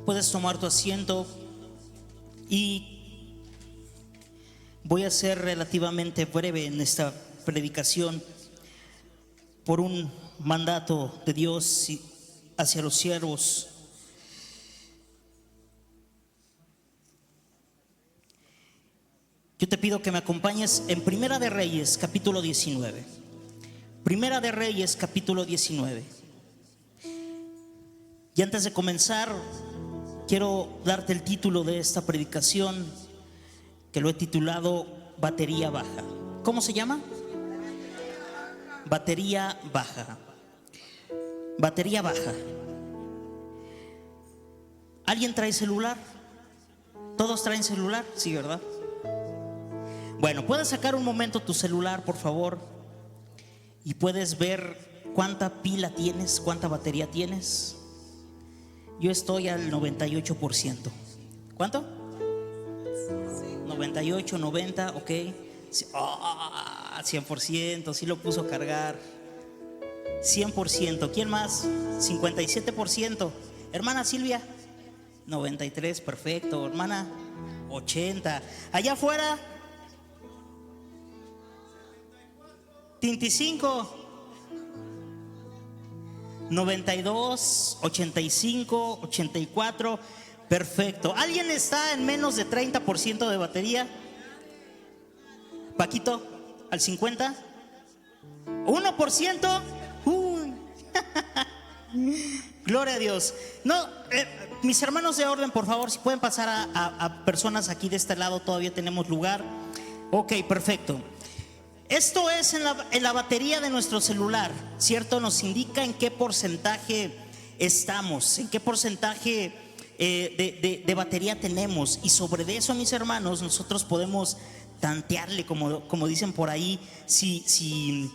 Puedes tomar tu asiento y voy a ser relativamente breve en esta predicación por un mandato de Dios hacia los siervos. Yo te pido que me acompañes en Primera de Reyes, capítulo 19. Primera de Reyes, capítulo 19. Y antes de comenzar, quiero darte el título de esta predicación, que lo he titulado Batería Baja. ¿Cómo se llama? Batería baja. Batería baja. ¿Alguien trae celular? ¿Todos traen celular? Sí, ¿verdad? Bueno, puedes sacar un momento tu celular, por favor, y puedes ver cuánta pila tienes, cuánta batería tienes. Yo estoy al 98%. ¿Cuánto? 98, 90, ok. 100%, sí lo puso a cargar. 100%. ¿Quién más? 57%. Hermana Silvia, 93, perfecto. Hermana, 80. Allá afuera, 25, 92, 85, 84. Perfecto. ¿Alguien está en menos de 30% de batería? Paquito, al 50. 1%. Gloria a Dios. No, mis hermanos de orden, por favor, si pueden pasar a personas aquí de este lado, todavía tenemos lugar. Ok, perfecto. Esto es en la batería de nuestro celular, ¿cierto? Nos indica en qué porcentaje estamos, en qué porcentaje de batería tenemos. Y sobre eso, mis hermanos, nosotros podemos tantearle, como dicen por ahí, si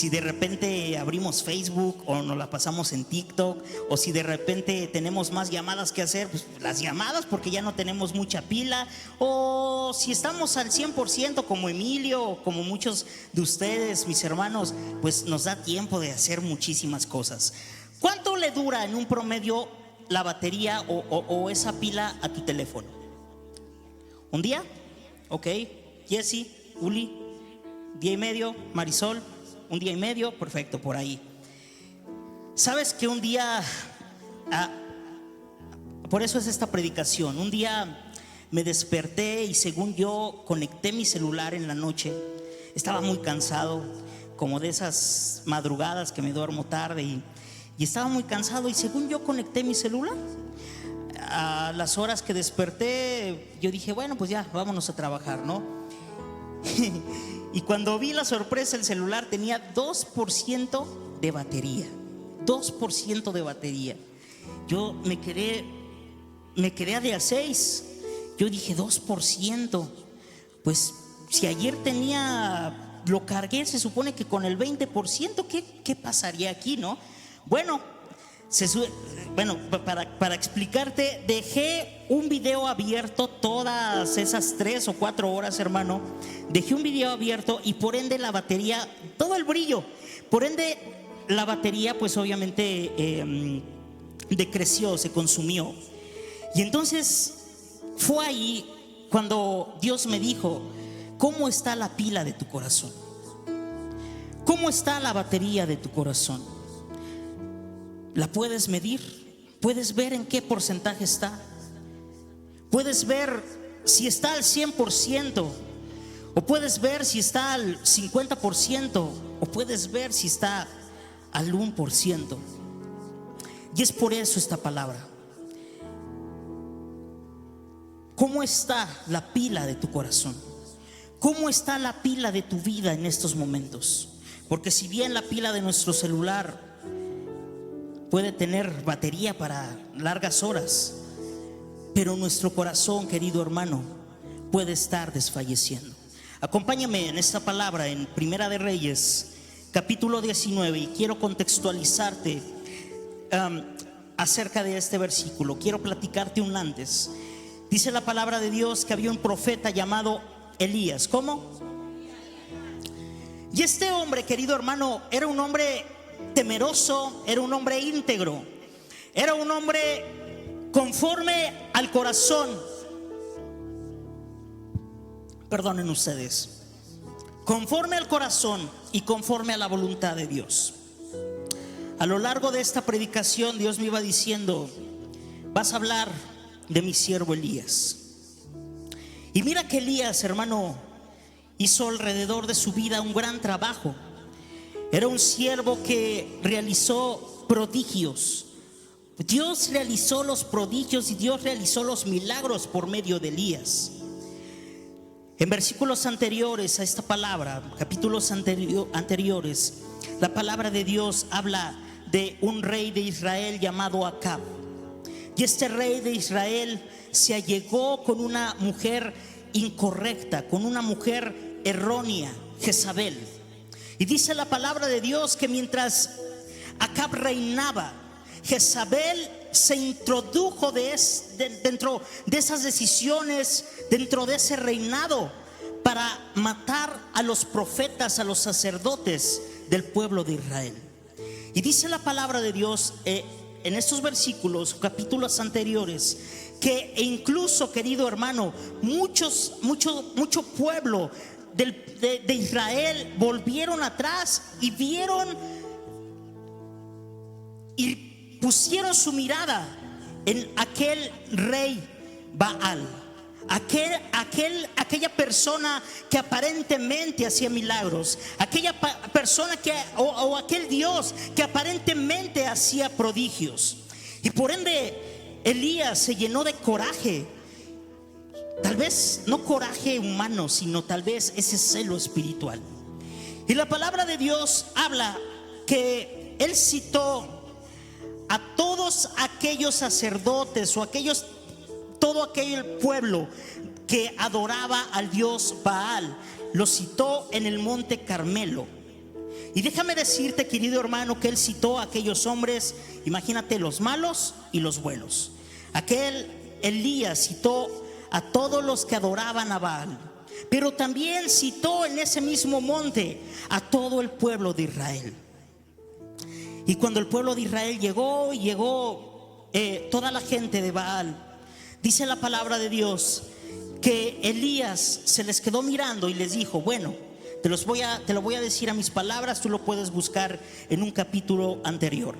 de repente abrimos Facebook o nos la pasamos en TikTok, o si de repente tenemos más llamadas que hacer, pues las llamadas porque ya no tenemos mucha pila, o si estamos al 100% como Emilio o como muchos de ustedes, mis hermanos, pues nos da tiempo de hacer muchísimas cosas. ¿Cuánto le dura en un promedio la batería o esa pila a tu teléfono? ¿Un día? Ok. Jessy, Uli, día y medio. Marisol, un día y medio. Perfecto, por ahí. ¿Sabes que un día, por eso es esta predicación, un día me desperté y según yo conecté mi celular en la noche? Estaba muy cansado, como de esas madrugadas que me duermo tarde, y estaba muy cansado, y según yo conecté mi celular. A las horas que desperté, yo dije, bueno, pues ya, vámonos a trabajar, ¿no? Y cuando vi la sorpresa, el celular tenía 2% de batería. 2% de batería. Yo me quedé de a 6. Yo dije, 2%. Pues si ayer lo cargué, se supone que con el 20%, ¿qué pasaría aquí, no? Bueno, para explicarte, dejé un video abierto todas esas 3 o 4 horas, hermano. Dejé un video abierto y por ende la batería, todo el brillo, por ende la batería pues obviamente decreció, se consumió. Y entonces fue ahí cuando Dios me dijo, ¿cómo está la pila de tu corazón? ¿Cómo está la batería de tu corazón? ¿La puedes medir? ¿Puedes ver en qué porcentaje está? ¿Puedes ver si está al 100%? ¿O puedes ver si está al 50%? ¿O puedes ver si está al 1%? Y es por eso esta palabra. ¿Cómo está la pila de tu corazón? ¿Cómo está la pila de tu vida en estos momentos? Porque si bien la pila de nuestro celular puede tener batería para largas horas, pero nuestro corazón, querido hermano, puede estar desfalleciendo. Acompáñame en esta palabra en Primera de Reyes, capítulo 19, y quiero contextualizarte acerca de este versículo. Quiero platicarte un antes. Dice la palabra de Dios que había un profeta llamado Elías. ¿Cómo? Y este hombre, querido hermano, era un hombre temeroso, era un hombre íntegro, era un hombre conforme al corazón, perdonen ustedes, conforme al corazón y conforme a la voluntad de Dios. A lo largo de esta predicación Dios me iba diciendo: vas a hablar de mi siervo Elías. Y mira que Elías, hermano, hizo alrededor de su vida un gran trabajo. Era un siervo que realizó prodigios. Dios realizó los prodigios y Dios realizó los milagros por medio de Elías. En versículos anteriores a esta palabra, capítulos anteriores, la palabra de Dios habla de un rey de Israel llamado Acab. Y este rey de Israel se allegó con una mujer incorrecta, con una mujer errónea, Jezabel. Y dice la palabra de Dios que mientras Acab reinaba, Jezabel se introdujo dentro de esas decisiones, dentro de ese reinado, para matar a los profetas, a los sacerdotes del pueblo de Israel. Y dice la palabra de Dios en estos versículos, capítulos anteriores, que incluso, querido hermano, mucho pueblo de Israel volvieron atrás y vieron y pusieron su mirada en aquel rey Baal, aquella persona que aparentemente hacía milagros, aquella persona o aquel Dios que aparentemente hacía prodigios. Y por ende Elías se llenó de coraje, tal vez no coraje humano, sino tal vez ese celo espiritual. Y la palabra de Dios habla que él citó a todos aquellos sacerdotes o todo aquel pueblo que adoraba al dios Baal. Lo citó en el monte Carmelo. Y déjame decirte, querido hermano, que él citó a aquellos hombres, imagínate, los malos y los buenos. Aquel Elías citó a todos los que adoraban a Baal, pero también citó en ese mismo monte a todo el pueblo de Israel. Y cuando el pueblo de Israel llegó toda la gente de Baal, dice la palabra de Dios que Elías se les quedó mirando y les dijo: bueno, te lo voy a decir a mis palabras, tú lo puedes buscar en un capítulo anterior,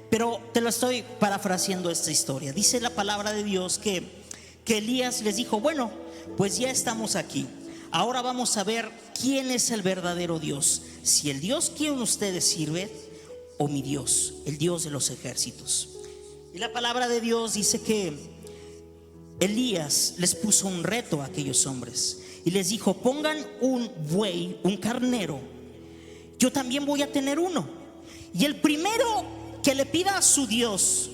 pero te lo estoy parafraseando esta historia. Dice la palabra de Dios que Elías les dijo: bueno, pues ya estamos aquí, ahora vamos a ver quién es el verdadero Dios, si el Dios que ustedes sirven o mi Dios, el Dios de los ejércitos. Y la palabra de Dios dice que Elías les puso un reto a aquellos hombres y les dijo: pongan un buey, un carnero, yo también voy a tener uno, y el primero que le pida a su Dios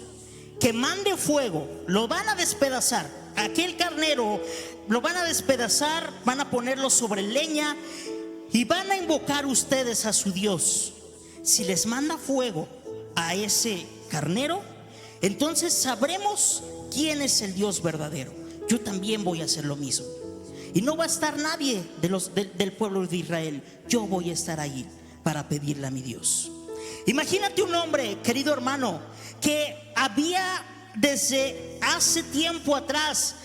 que mande fuego, lo van a despedazar. Aquel carnero lo van a despedazar, van a ponerlo sobre leña y van a invocar ustedes a su Dios. Si les manda fuego a ese carnero, entonces sabremos quién es el Dios verdadero. Yo también voy a hacer lo mismo, y no va a estar nadie del pueblo de Israel. Yo voy a estar ahí para pedirle a mi Dios. Imagínate un hombre, querido hermano, que había desde hace tiempo atrás,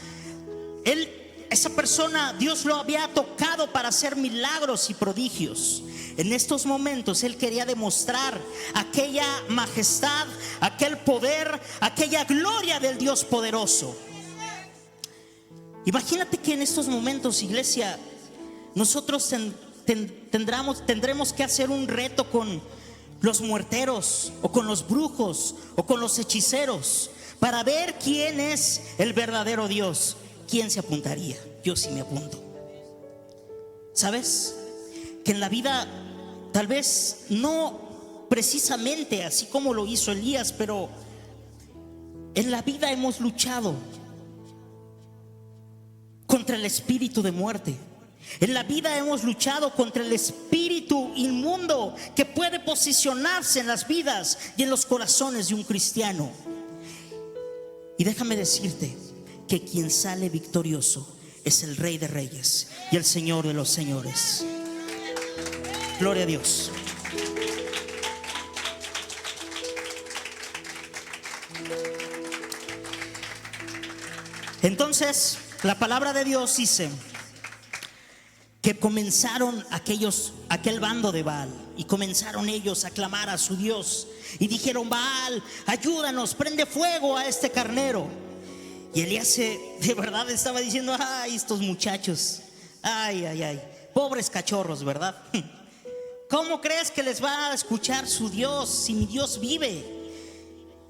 esa persona, Dios lo había tocado para hacer milagros y prodigios. En estos momentos él quería demostrar aquella majestad, aquel poder, aquella gloria del Dios poderoso. Imagínate que en estos momentos, iglesia, nosotros tendremos que hacer un reto con los muerteros o con los brujos o con los hechiceros para ver quién es el verdadero Dios. ¿Quién se apuntaría? Yo sí me apunto. ¿Sabes? Que en la vida, tal vez no precisamente así como lo hizo Elías, pero en la vida hemos luchado contra el espíritu de muerte. En la vida hemos luchado contra el espíritu inmundo que puede posicionarse en las vidas y en los corazones de un cristiano. Y déjame decirte que quien sale victorioso es el Rey de Reyes y el Señor de los Señores. Gloria a Dios. Entonces la palabra de Dios dice que comenzaron aquel bando de Baal, y comenzaron ellos a clamar a su Dios y dijeron: Baal, ayúdanos, prende fuego a este carnero. Y Elías de verdad estaba diciendo: ay, estos muchachos, ay, pobres cachorros, ¿verdad? ¿Cómo crees que les va a escuchar su Dios si mi Dios vive?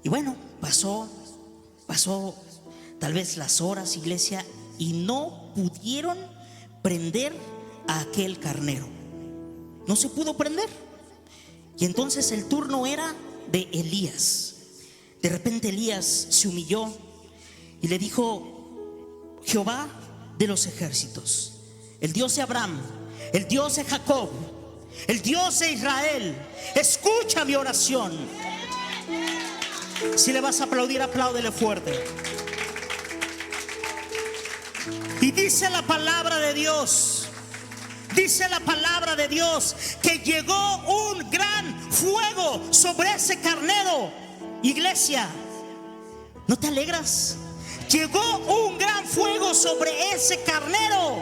Y bueno, pasó tal vez las horas, iglesia, y no pudieron prender a aquel carnero. No se pudo prender. Y entonces el turno era de Elías. De repente Elías se humilló y le dijo: Jehová de los ejércitos, el Dios de Abraham, el Dios de Jacob, el Dios de Israel, escucha mi oración. Si le vas a aplaudir, apláudele fuerte. Y dice la palabra de Dios, que llegó un gran fuego sobre ese carnero. Iglesia, ¿no te alegras? Llegó un gran fuego sobre ese carnero.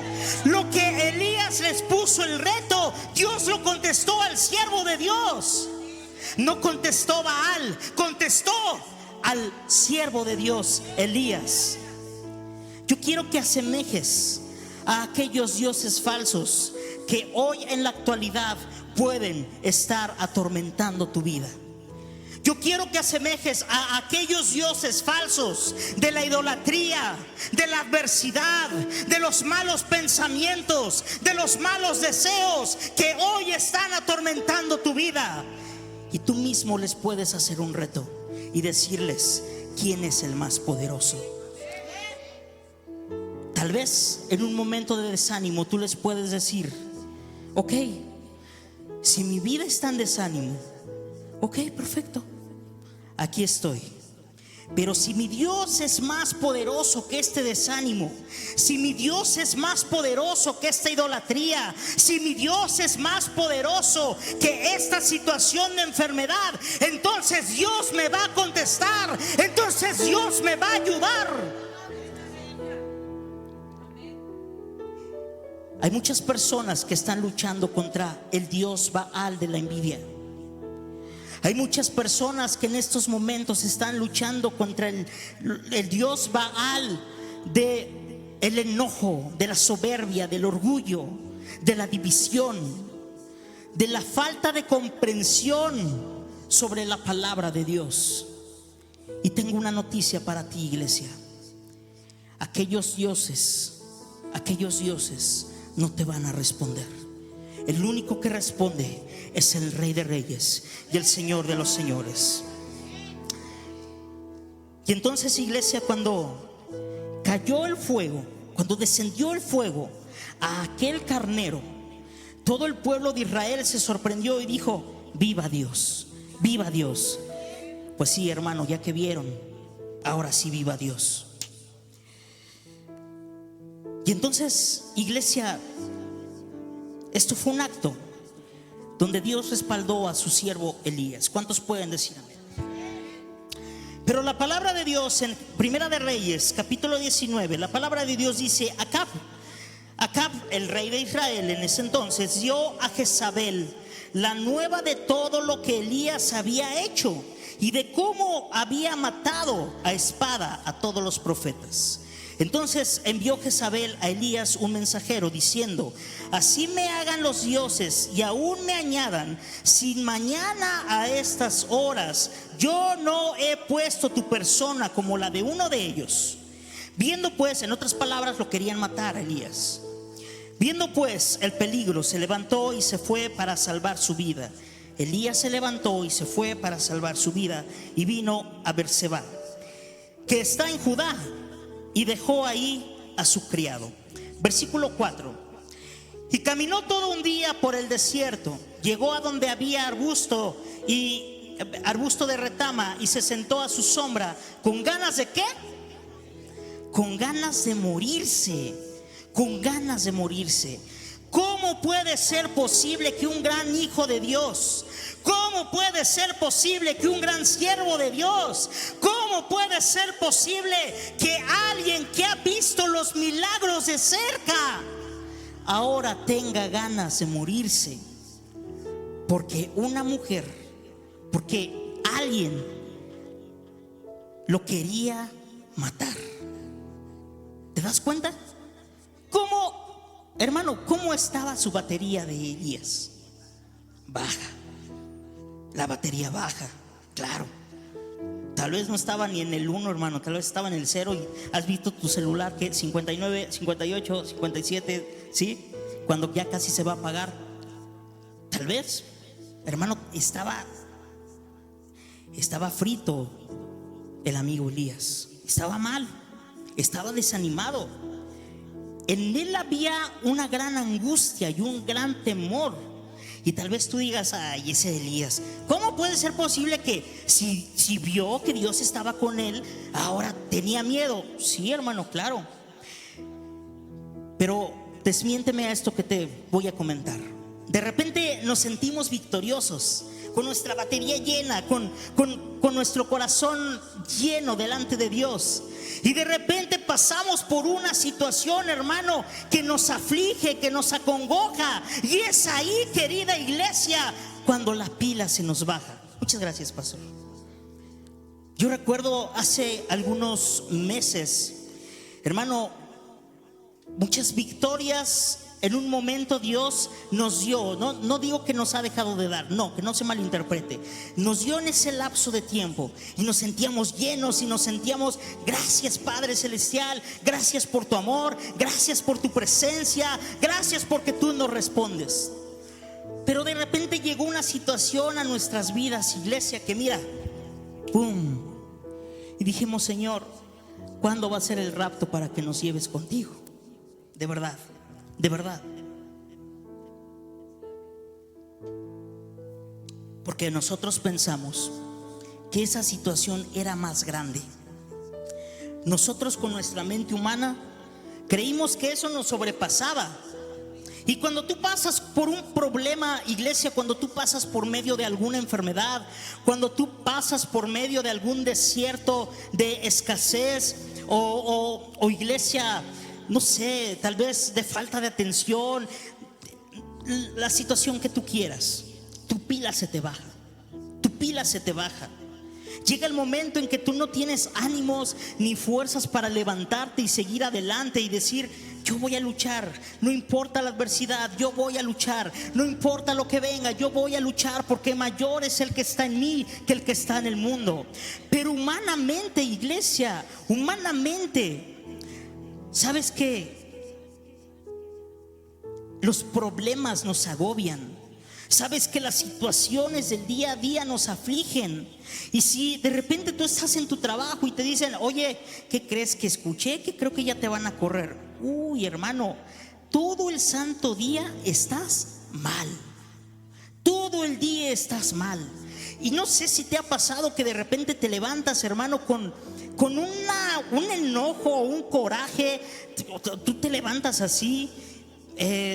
Lo que Elías les puso el reto, Dios lo contestó al siervo de Dios. No contestó Baal, contestó al siervo de Dios, Elías. Yo quiero que asemejes a aquellos dioses falsos que hoy en la actualidad pueden estar atormentando tu vida. Yo quiero que asemejes a aquellos dioses falsos de la idolatría, de la adversidad, de los malos pensamientos, de los malos deseos que hoy están atormentando tu vida. Y tú mismo les puedes hacer un reto y decirles: ¿quién es el más poderoso? Tal vez en un momento de desánimo tú les puedes decir: ok, si mi vida está en desánimo, ok, perfecto, aquí estoy. Pero si mi Dios es más poderoso que este desánimo, si mi Dios es más poderoso que esta idolatría, si mi Dios es más poderoso que esta situación de enfermedad, entonces Dios me va a contestar, entonces Dios me va a ayudar. Hay muchas personas que están luchando contra el Dios Baal de la envidia. Hay muchas personas que en estos momentos están luchando contra el Dios Baal de el enojo, de la soberbia, del orgullo, de la división, de la falta de comprensión sobre la palabra de Dios. Y tengo una noticia para ti, iglesia: aquellos dioses no te van a responder. El único que responde es el Rey de Reyes y el Señor de los Señores. Y entonces, iglesia, cuando cayó el fuego, cuando descendió el fuego a aquel carnero, todo el pueblo de Israel se sorprendió y dijo: viva Dios, viva Dios. Pues sí, hermano, ya que vieron, ahora sí viva Dios. Y entonces, iglesia, esto fue un acto donde Dios respaldó a su siervo Elías. ¿Cuántos pueden decir amén? Pero la palabra de Dios en Primera de Reyes, capítulo 19, la palabra de Dios dice: Acab, el rey de Israel en ese entonces, dio a Jezabel la nueva de todo lo que Elías había hecho y de cómo había matado a espada a todos los profetas. Entonces envió Jezabel a Elías un mensajero diciendo: así me hagan los dioses y aún me añadan, si mañana a estas horas yo no he puesto tu persona como la de uno de ellos. Viendo pues, en otras palabras, lo querían matar a Elías. Viendo pues el peligro, se levantó y se fue para salvar su vida. Elías se levantó y se fue para salvar su vida y vino a Berseba, que está en Judá, y dejó ahí a su criado. Versículo 4. Y caminó todo un día por el desierto, llegó a donde había arbusto de retama, y se sentó a su sombra. ¿Con ganas de qué? Con ganas de morirse. Con ganas de morirse. ¿Cómo puede ser posible que un gran hijo de Dios, cómo puede ser posible que un gran siervo de Dios, cómo puede ser posible que alguien que ha visto los milagros de cerca ahora tenga ganas de morirse? Porque una mujer, porque alguien lo quería matar. ¿Te das cuenta? ¿Cómo, hermano, cómo estaba su batería de Elías? Baja. La batería baja, claro. Tal vez no estaba ni en el 1, hermano, tal vez estaba en el 0. Y has visto tu celular que 59, 58, 57, ¿sí? Cuando ya casi se va a apagar. Tal vez, hermano, estaba frito el amigo Elías. Estaba mal, estaba desanimado. En él había una gran angustia y un gran temor. Y tal vez tú digas: ay, ese Elías, ¿cómo puede ser posible que si vio que Dios estaba con él, ahora tenía miedo? Sí, hermano, claro. Pero desmiénteme a esto que te voy a comentar. De repente nos sentimos victoriosos, con nuestra batería llena, con nuestro corazón lleno delante de Dios. Y de repente pasamos por una situación, hermano, que nos aflige, que nos acongoja. Y es ahí, querida iglesia, cuando la pila se nos baja. Muchas gracias, pastor. Yo recuerdo hace algunos meses, hermano, muchas victorias. En un momento Dios nos dio, no digo que nos ha dejado de dar, no, que no se malinterprete. Nos dio en ese lapso de tiempo y nos sentíamos llenos y nos sentíamos: gracias, Padre Celestial, gracias por tu amor, gracias por tu presencia, gracias porque tú nos respondes. Pero de repente llegó una situación a nuestras vidas, iglesia, que mira, ¡pum! Y dijimos: Señor, ¿cuándo va a ser el rapto para que nos lleves contigo? De verdad. De verdad. Porque nosotros pensamos que esa situación era más grande. Nosotros, con nuestra mente humana, creímos que eso nos sobrepasaba. Y cuando tú pasas por un problema, iglesia, cuando tú pasas por medio de alguna enfermedad, cuando tú pasas por medio de algún desierto de escasez o iglesia, no sé, tal vez de falta de atención, la situación que tú quieras, tu pila se te baja. Tu pila se te baja. Llega el momento en que tú no tienes ánimos ni fuerzas para levantarte y seguir adelante y decir: yo voy a luchar, no importa la adversidad, yo voy a luchar, no importa lo que venga, yo voy a luchar, porque mayor es el que está en mí que el que está en el mundo. Pero humanamente, iglesia, humanamente, ¿sabes qué? Los problemas nos agobian. Sabes que las situaciones del día a día nos afligen. Y si de repente tú estás en tu trabajo y te dicen: oye, ¿qué crees que escuché? Que creo que ya te van a correr. Uy, hermano, todo el santo día estás mal. Todo el día estás mal. Y no sé si te ha pasado que de repente te levantas, hermano, con un enojo o un coraje. Tú te levantas así.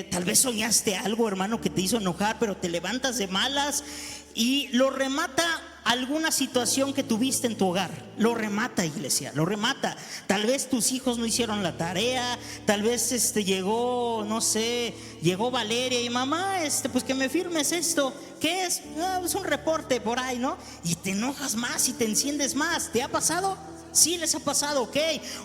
Tal vez soñaste algo, hermano, que te hizo enojar, pero te levantas de malas y lo remata alguna situación que tuviste en tu hogar. Lo remata, iglesia, lo remata. Tal vez tus hijos no hicieron la tarea, tal vez llegó, no sé, llegó Valeria y: mamá, pues que me firmes esto. ¿Qué es? Es un reporte por ahí, ¿no? Y te enojas más y te enciendes más. ¿Te ha pasado? Sí, les ha pasado, ok.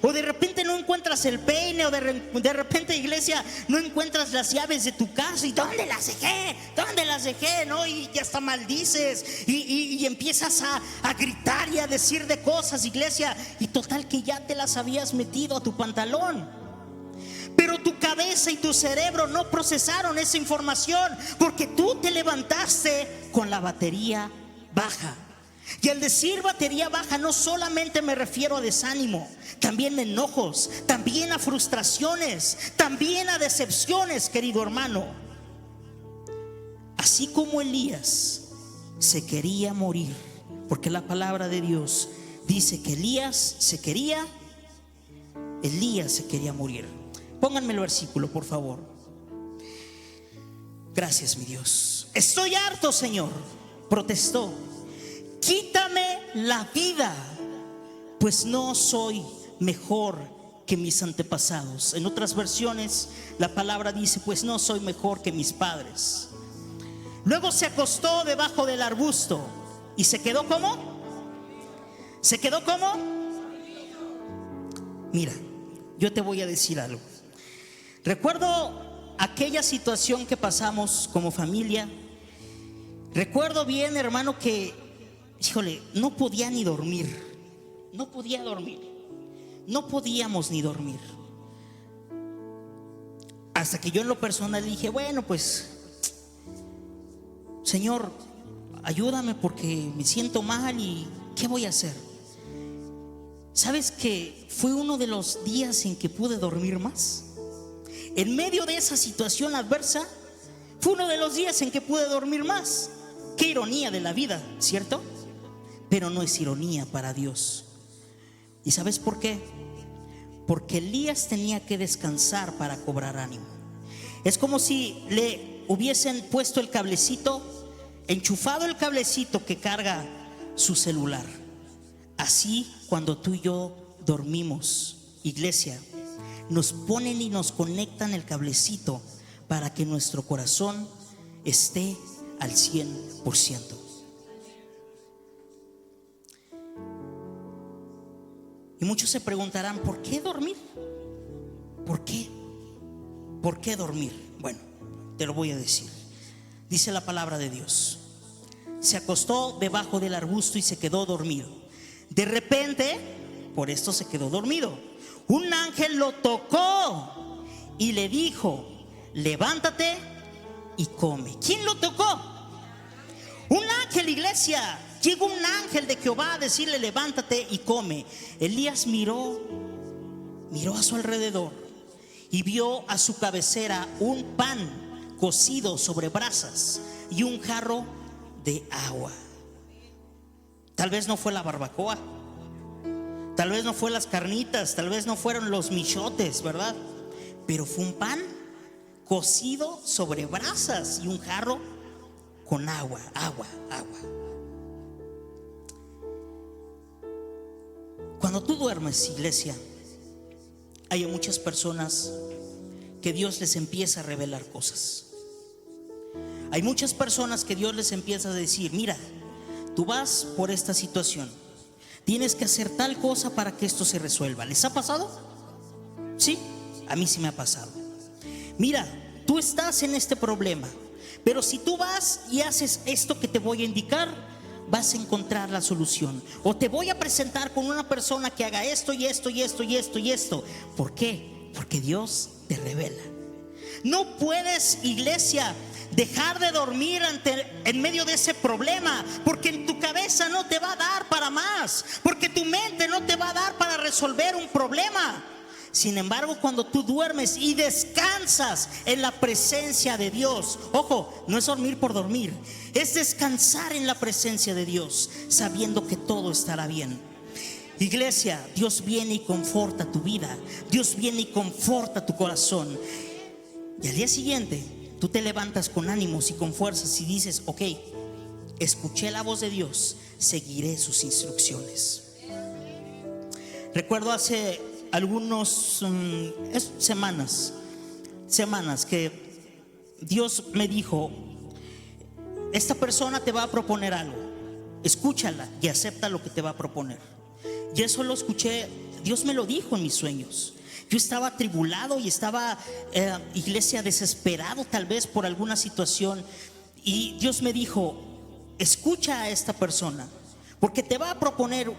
O de repente no encuentras el peine, o de repente, iglesia, no encuentras las llaves de tu casa. ¿Y dónde las dejé? ¿Dónde las dejé? ¿No? Y ya hasta maldices y empiezas a gritar y a decir de cosas, iglesia, y total que ya te las habías metido a tu pantalón. Pero tu cabeza y tu cerebro no procesaron esa información, porque tú te levantaste con la batería baja. Y al decir batería baja, no solamente me refiero a desánimo, también a enojos, también a frustraciones, también a decepciones, querido hermano. Así como Elías se quería morir, porque la palabra de Dios dice que Elías se quería morir. Pónganme el versículo, por favor. Gracias, mi Dios. Estoy harto, Señor, protestó. Quítame la vida, pues no soy mejor que mis antepasados. En otras versiones la palabra dice, pues no soy mejor que mis padres. Luego se acostó debajo del arbusto y se quedó ¿cómo? ¿Se quedó cómo? Mira, yo te voy a decir algo. Recuerdo aquella situación que pasamos como familia. Recuerdo bien, hermano, que, híjole, no podía ni dormir. No podía dormir. No podíamos ni dormir. Hasta que yo en lo personal dije, bueno, pues, Señor, ayúdame porque me siento mal y ¿qué voy a hacer? ¿Sabes que fue uno de los días en que pude dormir más? En medio de esa situación adversa, fue uno de los días en que pude dormir más. Qué ironía de la vida, ¿cierto? Pero no es ironía para Dios. ¿Y sabes por qué? Porque Elías tenía que descansar para cobrar ánimo. Es como si le hubiesen puesto el cablecito, enchufado el cablecito que carga su celular. Así cuando tú y yo dormimos, iglesia, nos ponen y nos conectan el cablecito para que nuestro corazón esté al 100%. Y muchos se preguntarán, ¿por qué dormir? ¿Por qué? ¿Por qué dormir? Bueno, te lo voy a decir. Dice la palabra de Dios: se acostó debajo del arbusto y se quedó dormido. De repente, por esto se quedó dormido, un ángel lo tocó y le dijo: levántate y come. ¿Quién lo tocó? Un ángel, iglesia. Llegó un ángel de Jehová a decirle: levántate y come. Elías miró a su alrededor y vio a su cabecera un pan cocido sobre brasas y un jarro de agua. Tal vez no fue la barbacoa, tal vez no fue las carnitas, tal vez no fueron los michotes, ¿verdad? Pero fue un pan cocido sobre brasas y un jarro con agua. Cuando tú duermes, iglesia, hay muchas personas que Dios les empieza a revelar cosas. Hay muchas personas que Dios les empieza a decir: mira, tú vas por esta situación, tienes que hacer tal cosa para que esto se resuelva. ¿Les ha pasado? Sí, a mí sí me ha pasado. Mira, tú estás en este problema, pero si tú vas y haces esto que te voy a indicar, vas a encontrar la solución. O te voy a presentar con una persona que haga esto y esto y esto y esto y esto. ¿Por qué? Porque Dios te revela. No puedes, iglesia, dejar de dormir en medio de ese problema, porque en tu cabeza no te va a dar para más, porque tu mente no te va a dar para resolver un problema. Sin embargo, cuando tú duermes y descansas en la presencia de Dios, ojo, no es dormir por dormir, es descansar en la presencia de Dios, sabiendo que todo estará bien. Iglesia, Dios viene y conforta tu vida, Dios viene y conforta tu corazón. Y al día siguiente tú te levantas con ánimos y con fuerzas y dices: ok, escuché la voz de Dios, seguiré sus instrucciones. Recuerdo hace algunos semanas que Dios me dijo: esta persona te va a proponer algo, escúchala y acepta lo que te va a proponer. Y eso lo escuché, Dios me lo dijo en mis sueños. Yo estaba atribulado y estaba, iglesia, desesperado tal vez por alguna situación. Y Dios me dijo: escucha a esta persona, porque te va a proponer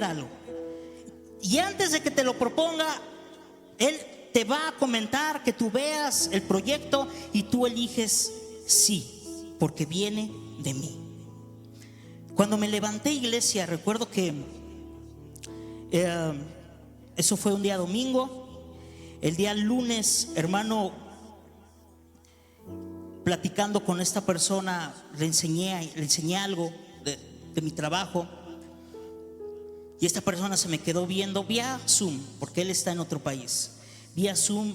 algo. Y antes de que te lo proponga, Él te va a comentar que tú veas el proyecto y tú eliges sí, porque viene de mí. Cuando me levanté, iglesia, recuerdo que eso fue un día domingo. El día lunes, hermano, platicando con esta persona, le enseñé algo de mi trabajo. Y esta persona se me quedó viendo vía Zoom, porque él está en otro país. Vía Zoom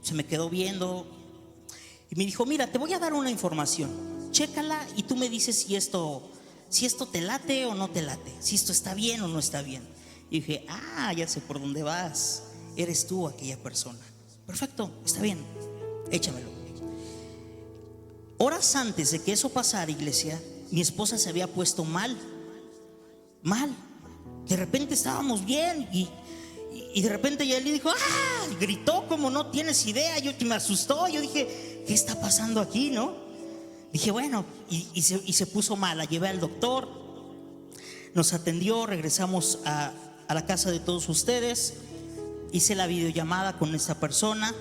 se me quedó viendo. Y me dijo, mira, te voy a dar una información, chécala y tú me dices si esto te late o no te late, si esto está bien o no está bien. Y dije, ya sé por dónde vas, eres tú aquella persona. Perfecto, está bien, échamelo. Horas antes de que eso pasara, iglesia, mi esposa se había puesto mal. De repente estábamos bien y de repente ella le dijo, gritó como no tienes idea. Yo me asustó, yo dije, ¿qué está pasando aquí, no? Dije, bueno, y se puso mal. La llevé al doctor, nos atendió, regresamos a la casa de todos ustedes. Hice la videollamada con esta persona.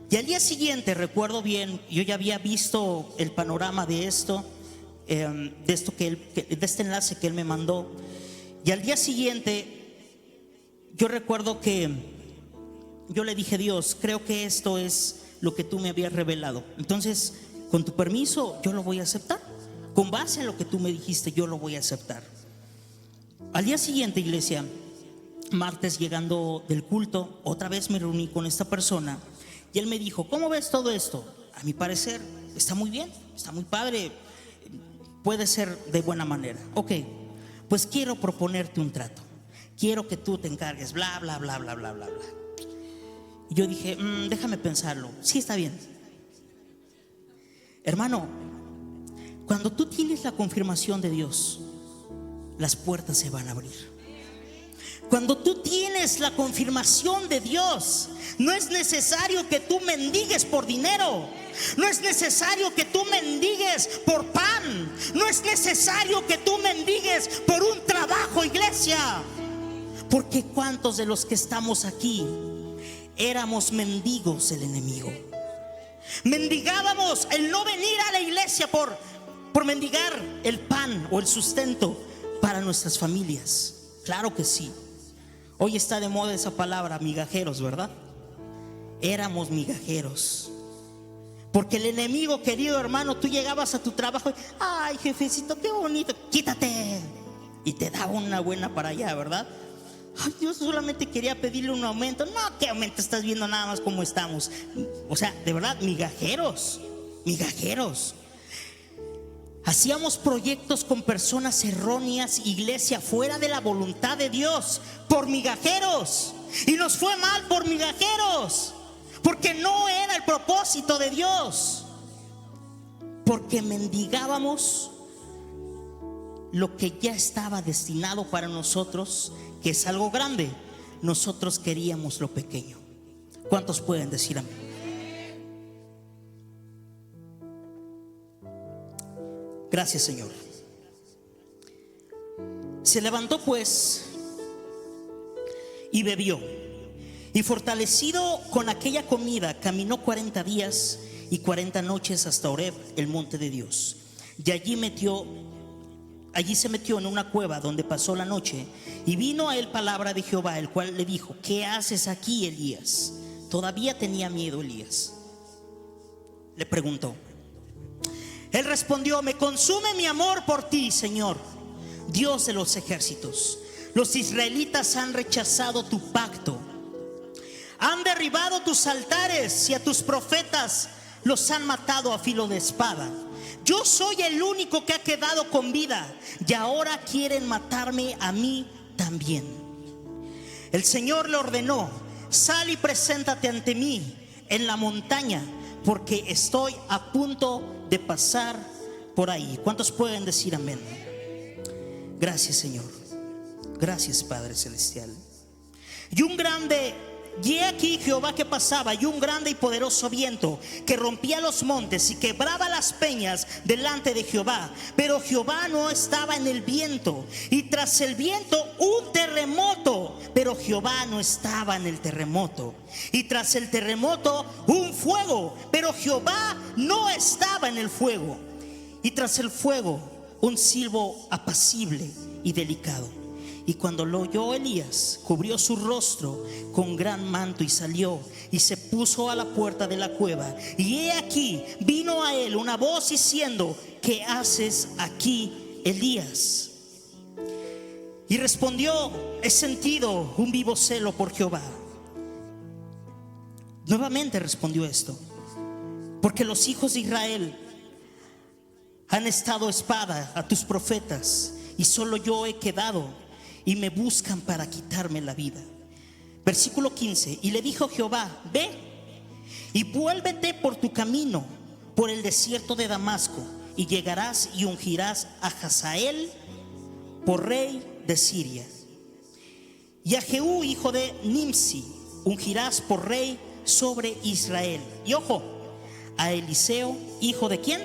Y al día siguiente, recuerdo bien, yo ya había visto el panorama de esto, de este enlace que él me mandó. Y al día siguiente, yo recuerdo que yo le dije, Dios, creo que esto es lo que tú me habías revelado. Entonces, con tu permiso, yo lo voy a aceptar. Con base en lo que tú me dijiste, yo lo voy a aceptar. Al día siguiente, iglesia, martes, llegando del culto, otra vez me reuní con esta persona. Y él me dijo, ¿cómo ves todo esto? A mi parecer está muy bien, está muy padre, puede ser de buena manera. Ok, pues quiero proponerte un trato. Quiero que tú te encargues, bla, bla, bla, bla, bla, bla, bla. Y yo dije, déjame pensarlo. Sí, está bien. Hermano, cuando tú tienes la confirmación de Dios, las puertas se van a abrir. Cuando tú tienes la confirmación de Dios, no es necesario que tú mendigues por dinero. No es necesario que tú mendigues por pan. No es necesario que tú mendigues por un trabajo, iglesia. Porque ¿cuántos de los que estamos aquí éramos mendigos del enemigo? Mendigábamos el no venir a la iglesia por mendigar el pan o el sustento para nuestras familias. Claro que sí. Hoy está de moda esa palabra, migajeros, ¿verdad? Éramos migajeros. Porque el enemigo, querido hermano, tú llegabas a tu trabajo y, ay, jefecito, qué bonito, quítate. Y te daba una buena para allá, ¿verdad? Ay, yo solamente quería pedirle un aumento. No, ¿qué aumento? Estás viendo nada más cómo estamos. O sea, de verdad, migajeros. Hacíamos proyectos con personas erróneas, iglesia, fuera de la voluntad de Dios, por migajeros. Y nos fue mal por migajeros, porque no era el propósito de Dios. Porque mendigábamos lo que ya estaba destinado para nosotros, que es algo grande. Nosotros queríamos lo pequeño. ¿Cuántos pueden decir amén? Gracias, Señor. Se levantó pues y bebió, y fortalecido con aquella comida, caminó 40 días y 40 noches hasta Horeb, el monte de Dios. Y allí se metió en una cueva donde pasó la noche. Y vino a él palabra de Jehová, el cual le dijo: ¿qué haces aquí, Elías? Todavía tenía miedo Elías. Le preguntó. Él respondió: me consume mi amor por ti, Señor, Dios de los ejércitos. Los israelitas han rechazado tu pacto, han derribado tus altares y a tus profetas los han matado a filo de espada. Yo soy el único que ha quedado con vida y ahora quieren matarme a mí también. El Señor le ordenó: sal y preséntate ante mí en la montaña, porque estoy a punto de pasar por ahí. ¿Cuántos pueden decir amén? Gracias, Señor. Gracias, Padre Celestial. Y he aquí Jehová que pasaba, y un grande y poderoso viento que rompía los montes y quebraba las peñas delante de Jehová. Pero Jehová no estaba en el viento, y tras el viento un terremoto, pero Jehová no estaba en el terremoto. Y tras el terremoto un fuego, pero Jehová no estaba en el fuego. Y tras el fuego un silbo apacible y delicado. Y cuando lo oyó Elías, cubrió su rostro con gran manto y salió y se puso a la puerta de la cueva. Y he aquí vino a él una voz diciendo: ¿qué haces aquí, Elías? Y respondió: he sentido un vivo celo por Jehová. Nuevamente respondió esto: Porque los hijos de Israel han estado espada a tus profetas, y solo yo he quedado, y me buscan para quitarme la vida. Versículo 15. Y le dijo Jehová: ve y vuélvete por tu camino, por el desierto de Damasco, y llegarás y ungirás a Hazael por rey de Siria, y a Jehú hijo de Nimsi ungirás por rey sobre Israel. Y ojo, a Eliseo hijo de ¿quién?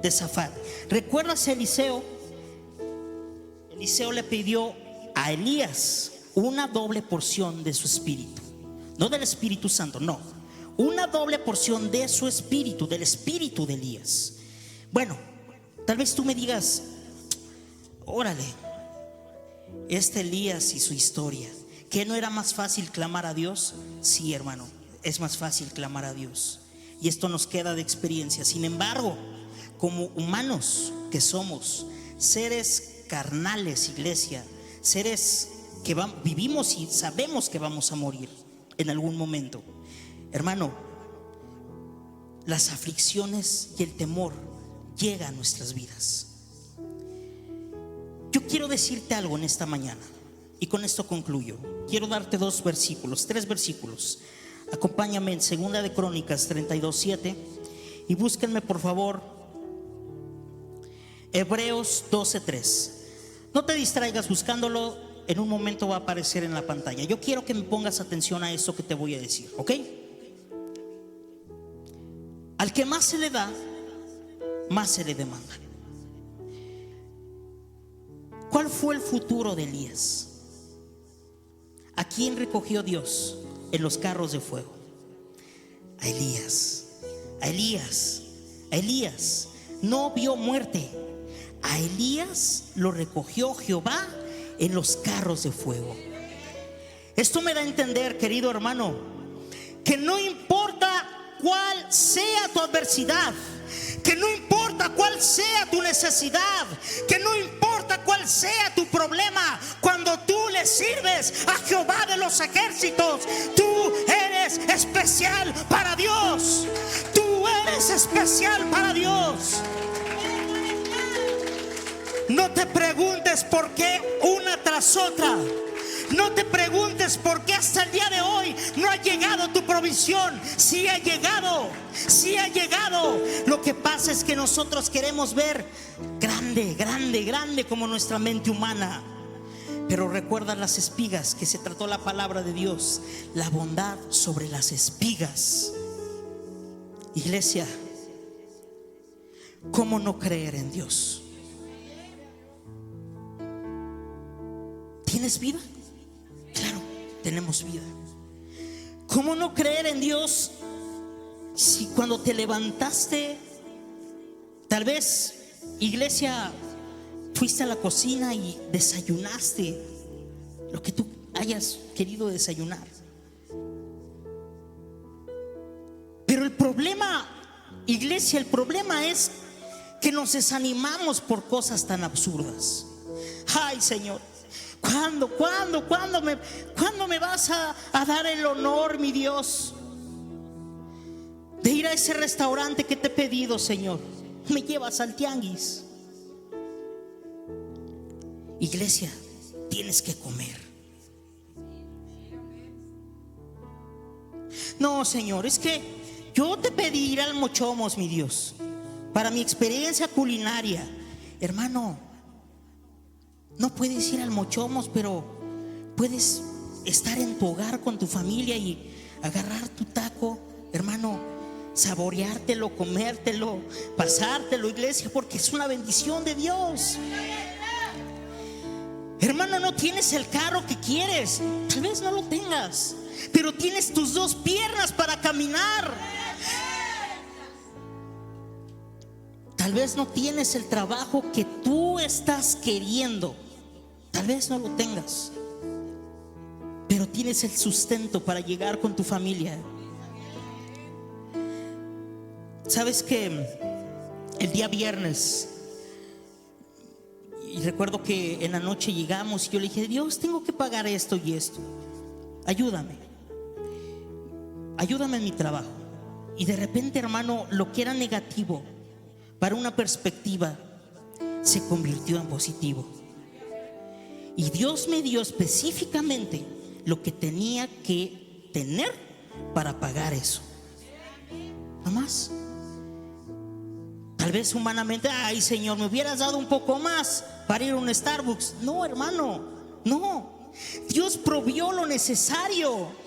De Safat. ¿Recuerdas a Eliseo? Eliseo le pidió a Elías una doble porción de su espíritu, no del Espíritu Santo, no, una doble porción de su espíritu, del espíritu de Elías. Bueno, tal vez tú me digas: órale, Elías y su historia, ¿que no era más fácil clamar a Dios? Sí, hermano, es más fácil clamar a Dios, y esto nos queda de experiencia. Sin embargo, como humanos que somos, seres carnales, iglesia, seres que vivimos y sabemos que vamos a morir en algún momento, hermano, las aflicciones y el temor llegan a nuestras vidas. Yo quiero decirte algo en esta mañana, y con esto concluyo. Quiero darte tres versículos. Acompáñame en 2 de Crónicas 32:7, y búsquenme por favor Hebreos 12:3. No te distraigas buscándolo, en un momento va a aparecer en la pantalla. Yo quiero que me pongas atención a esto que te voy a decir, ¿ok? Al que más se le da, más se le demanda. ¿Cuál fue el futuro de Elías? ¿A quién recogió Dios en los carros de fuego? A Elías. A Elías. A Elías. No vio muerte. A Elías lo recogió Jehová en los carros de fuego. Esto me da a entender, querido hermano, que no importa cuál sea tu adversidad, que no importa cuál sea tu necesidad, que no importa cuál sea tu problema, cuando tú le sirves a Jehová de los ejércitos, tú eres especial para Dios. Tú eres especial para Dios. No te preguntes por qué una tras otra. No te preguntes por qué hasta el día de hoy no ha llegado tu provisión. Sí ha llegado, sí ha llegado. Lo que pasa es que nosotros queremos ver grande, grande, grande como nuestra mente humana. Pero recuerda las espigas, que se trató la palabra de Dios, la bondad sobre las espigas. Iglesia, ¿cómo no creer en Dios? ¿Tienes vida? Claro, tenemos vida. ¿Cómo no creer en Dios si cuando te levantaste, tal vez, iglesia, fuiste a la cocina y desayunaste lo que tú hayas querido desayunar? Pero el problema, iglesia, el problema es que nos desanimamos por cosas tan absurdas. Ay, Señor, ¿Cuándo me vas a dar el honor, mi Dios, de ir a ese restaurante que te he pedido, Señor? Me llevas al tianguis. Iglesia, tienes que comer. No, Señor, es que yo te pedí ir al Mochomos, mi Dios, para mi experiencia culinaria. Hermano, no puedes ir al Mochomos, pero puedes estar en tu hogar con tu familia y agarrar tu taco, hermano, saboreártelo, comértelo, pasártelo, iglesia, porque es una bendición de Dios. Hermano, no tienes el carro que quieres, tal vez no lo tengas, pero tienes tus dos piernas para caminar. Tal vez no tienes el trabajo que tú estás queriendo, tal vez no lo tengas, pero tienes el sustento para llegar con tu familia. Sabes que el día viernes, y recuerdo que en la noche llegamos y yo le dije: Dios, tengo que pagar esto y esto, ayúdame en mi trabajo. Y de repente, hermano, lo que era negativo para una perspectiva se convirtió en positivo. Y Dios me dio específicamente lo que tenía que tener para pagar eso. Nada más. Tal vez humanamente, ay Señor, me hubieras dado un poco más para ir a un Starbucks. No, hermano, no. Dios provió lo necesario.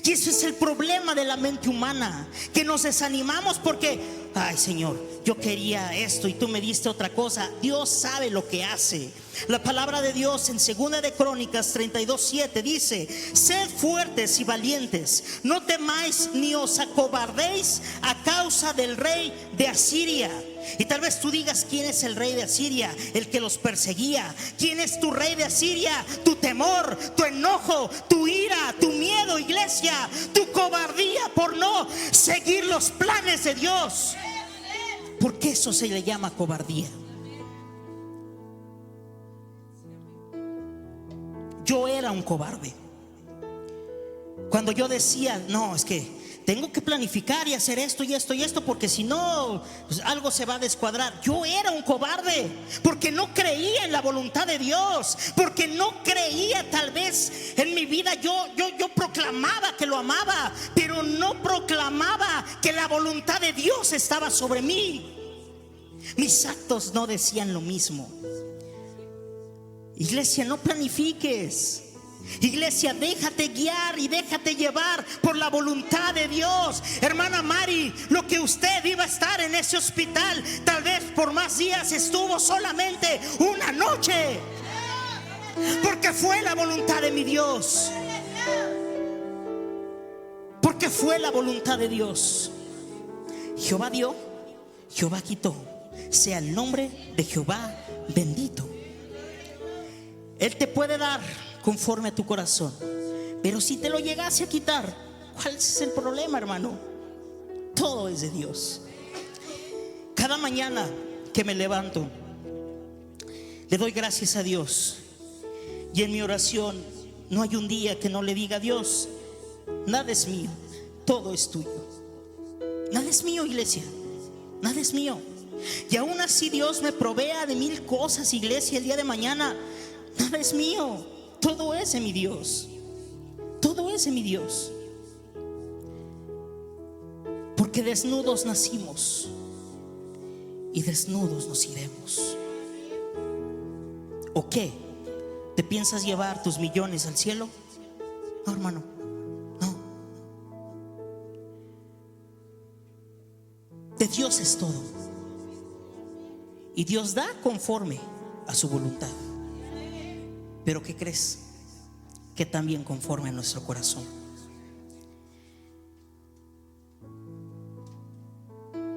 Y eso es el problema de la mente humana, que nos desanimamos porque, ay Señor, yo quería esto y tú me diste otra cosa. Dios sabe lo que hace. La palabra de Dios en 2 de Crónicas 32:7 dice: sed fuertes y valientes, no temáis ni os acobardéis a causa del rey de Asiria. Y tal vez tú digas: ¿quién es el rey de Asiria? El que los perseguía. ¿Quién es tu rey de Asiria? Tu temor, tu enojo, tu ira, tu miedo, iglesia, tu cobardía por no seguir los planes de Dios. Porque eso se le llama cobardía. Yo era un cobarde. Cuando yo decía: no, es que tengo que planificar y hacer esto y esto y esto, porque si no, pues algo se va a descuadrar. Yo era un cobarde porque no creía en la voluntad de Dios, porque no creía tal vez en mi vida. Yo proclamaba que lo amaba, pero no proclamaba que la voluntad de Dios estaba sobre mí. Mis actos no decían lo mismo. Iglesia, no planifiques. Iglesia, déjate guiar y déjate llevar por la voluntad de Dios. Hermana Mari, lo que usted iba a estar en ese hospital, tal vez por más días, estuvo solamente una noche, porque fue la voluntad de mi Dios. Porque fue la voluntad de Dios. Jehová dio, Jehová quitó. Sea el nombre de Jehová bendito. Él te puede dar conforme a tu corazón, pero si te lo llegase a quitar, ¿cuál es el problema, hermano? Todo es de Dios. Cada mañana que me levanto, le doy gracias a Dios. Y en mi oración no hay un día que no le diga a Dios: nada es mío, todo es tuyo. Nada es mío, iglesia, nada es mío. Y aún así Dios me provea de 1000 cosas, iglesia, el día de mañana. Nada es mío, todo es de mi Dios. Todo es de mi Dios. Porque desnudos nacimos y desnudos nos iremos. ¿O qué? ¿Te piensas llevar tus millones al cielo? No, hermano, no. De Dios es todo. Y Dios da conforme a su voluntad. Pero ¿qué crees? Que también conforme a nuestro corazón.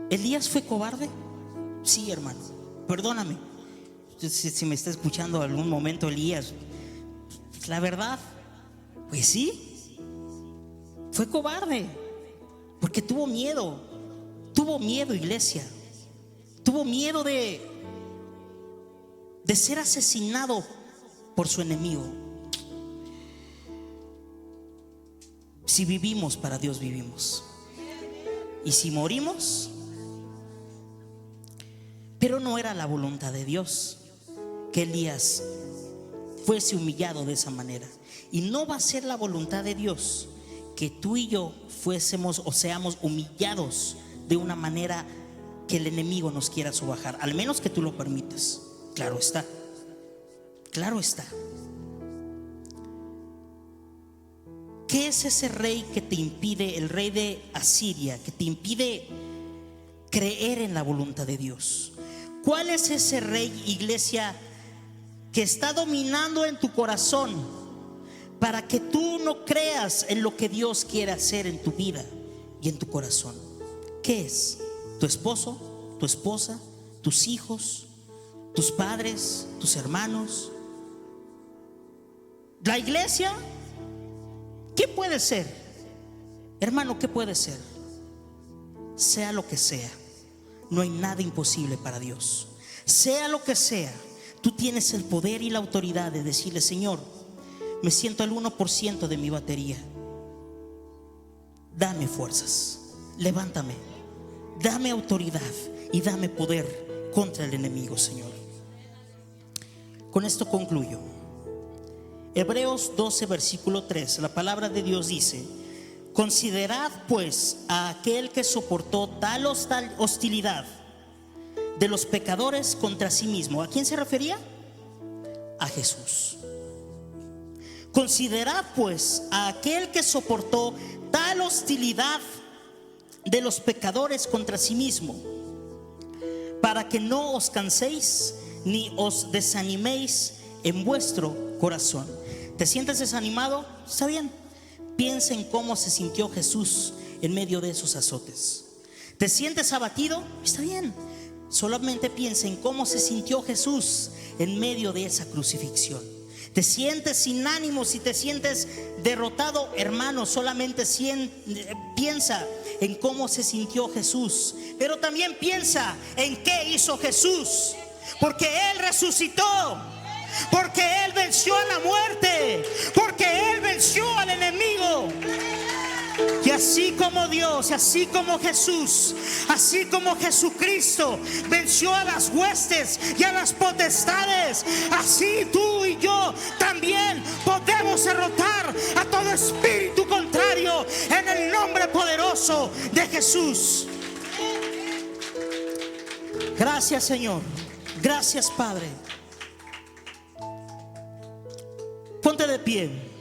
¿Elías fue cobarde? Sí, hermano, perdóname si me está escuchando algún momento Elías. La verdad, pues sí, fue cobarde, porque tuvo miedo. Tuvo miedo, iglesia. Tuvo miedo de ser asesinado por su enemigo. Si vivimos, para Dios vivimos. Y si morimos, pero no era la voluntad de Dios que Elías fuese humillado de esa manera. Y no va a ser la voluntad de Dios que tú y yo fuésemos o seamos humillados de una manera que el enemigo nos quiera sobajar, al menos que tú lo permitas. Claro está. Claro está. ¿Qué es ese rey que te impide, el rey de Asiria, que te impide creer en la voluntad de Dios? ¿Cuál es ese rey, iglesia, que está dominando en tu corazón para que tú no creas en lo que Dios quiere hacer en tu vida y en tu corazón? ¿Qué es? ¿Tu esposo, tu esposa, tus hijos, tus padres, tus hermanos? ¿La iglesia? ¿Qué puede ser? Hermano, ¿qué puede ser? Sea lo que sea, no hay nada imposible para Dios. Sea lo que sea, tú tienes el poder y la autoridad de decirle: Señor, me siento al 1% de mi batería, dame fuerzas. levántame, dame autoridad y dame poder contra el enemigo, Señor. Con esto concluyo. Hebreos 12, versículo 3, la palabra de Dios dice: considerad pues a aquel que soportó tal hostilidad de los pecadores contra sí mismo. ¿A quién se refería? A Jesús. Considerad pues a aquel que soportó tal hostilidad de los pecadores contra sí mismo, para que no os canséis ni os desaniméis en vuestro corazón. ¿Te sientes desanimado? Está bien. Piensa en cómo se sintió Jesús en medio de esos azotes. ¿Te sientes abatido? Está bien. Solamente piensa en cómo se sintió Jesús en medio de esa crucifixión. ¿Te sientes sin ánimo? Si te sientes derrotado, hermano, solamente piensa en cómo se sintió Jesús. Pero también piensa en qué hizo Jesús, porque Él resucitó, porque Él venció a la muerte, porque Él venció al enemigo. Y así como Dios, así como Jesús, así como Jesucristo venció a las huestes y a las potestades, así tú y yo también podemos derrotar a todo espíritu contrario en el nombre poderoso de Jesús. Gracias, Señor. Gracias, Padre. Ponte de pie.